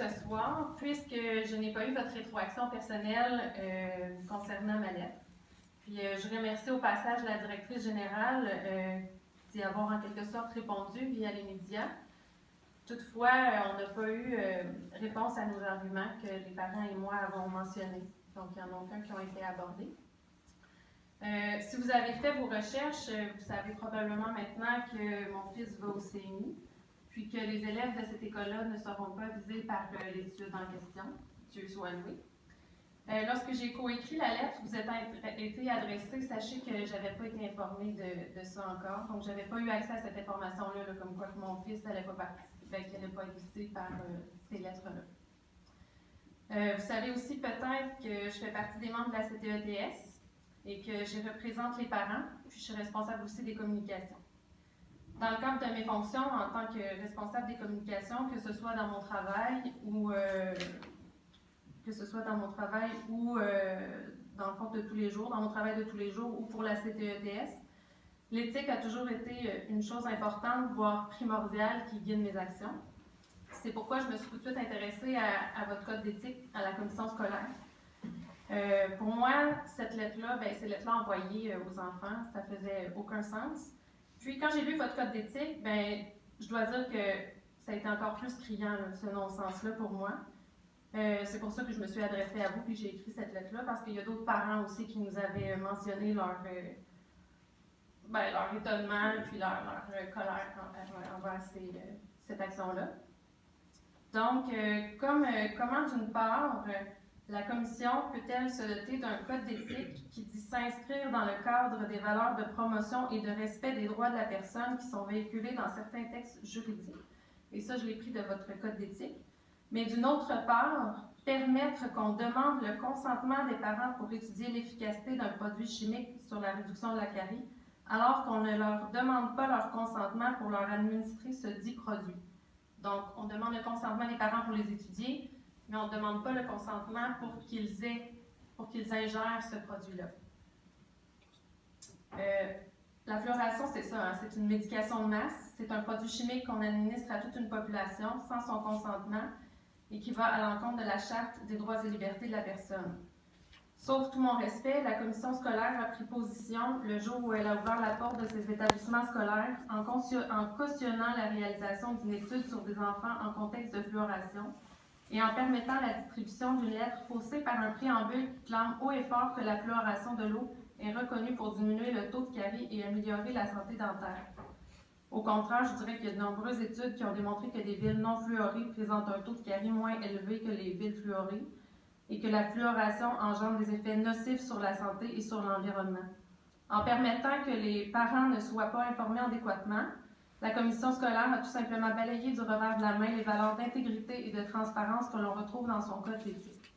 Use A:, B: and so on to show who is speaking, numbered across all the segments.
A: ce soir, puisque je n'ai pas eu votre rétroaction personnelle concernant ma lettre. Puis je remercie au passage la directrice générale d'y avoir en quelque sorte répondu via les médias. Toutefois, on n'a pas eu réponse à nos arguments que les parents et moi avons mentionnés. Donc, il n'y en a aucun qui ont été abordés. Si vous avez fait vos recherches, vous savez probablement maintenant que mon fils va au CMI, puis que les élèves de cette école-là ne seront pas visés par l'étude en question. Dieu soit loué. Lorsque j'ai coécrit la lettre, vous êtes été adressé, sachez que je n'avais pas été informée de ça encore, donc je n'avais pas eu accès à cette information-là, comme quoi que mon fils n'allait pas participer, qu'il n'allait pas être visé par ces lettres-là. Vous savez aussi peut-être que je fais partie des membres de la CTETS et que je représente les parents, puis je suis responsable aussi des communications. Dans le cadre de mes fonctions en tant que responsable des communications, que ce soit dans mon travail ou dans le fond de tous les jours, dans mon travail de tous les jours ou pour la CTETS, l'éthique a toujours été une chose importante, voire primordiale, qui guide mes actions. C'est pourquoi je me suis tout de suite intéressée à votre code d'éthique à la commission scolaire. Pour moi, cette lettre-là, ces lettres-là envoyées aux enfants, ça faisait aucun sens. Puis quand j'ai lu votre code d'éthique, je dois dire que ça a été encore plus criant, là, ce non-sens-là pour moi. C'est pour ça que je me suis adressée à vous puis j'ai écrit cette lettre-là, parce qu'il y a d'autres parents aussi qui nous avaient mentionné leur étonnement puis leur colère envers cette action-là. Donc, comment d'une part, la Commission peut-elle se doter d'un code d'éthique qui dit s'inscrire dans le cadre des valeurs de promotion et de respect des droits de la personne qui sont véhiculés dans certains textes juridiques? Et ça, je l'ai pris de votre code d'éthique. Mais d'une autre part, permettre qu'on demande le consentement des parents pour étudier l'efficacité d'un produit chimique sur la réduction de la carie, alors qu'on ne leur demande pas leur consentement pour leur administrer ce dit produit. Donc, on demande le consentement des parents pour les étudier, mais on ne demande pas le consentement pour qu'ils ingèrent ce produit-là. La fluoration, c'est ça, hein, c'est une médication de masse. C'est un produit chimique qu'on administre à toute une population sans son consentement et qui va à l'encontre de la Charte des droits et libertés de la personne. Sauf tout mon respect, la commission scolaire a pris position le jour où elle a ouvert la porte de ses établissements scolaires en cautionnant la réalisation d'une étude sur des enfants en contexte de fluoration et en permettant la distribution d'une lettre faussée par un préambule qui clame haut et fort que la fluoration de l'eau est reconnue pour diminuer le taux de carie et améliorer la santé dentaire. Au contraire, je dirais qu'il y a de nombreuses études qui ont démontré que des villes non fluorées présentent un taux de carie moins élevé que les villes fluorées et que la fluoration engendre des effets nocifs sur la santé et sur l'environnement. En permettant que les parents ne soient pas informés adéquatement, la commission scolaire a tout simplement balayé du revers de la main les valeurs d'intégrité et de transparence que l'on retrouve dans son code d'éthique.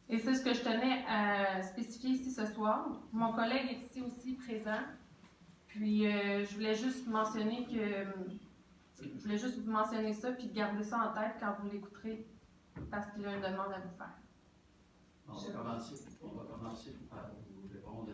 A: Et c'est ce que je tenais à spécifier ici ce soir. Mon collègue est ici aussi présent. Puis, je voulais juste mentionner ça, puis garder ça en tête quand vous l'écouterez, parce qu'il a une demande à vous faire.
B: On va commencer par vous répondre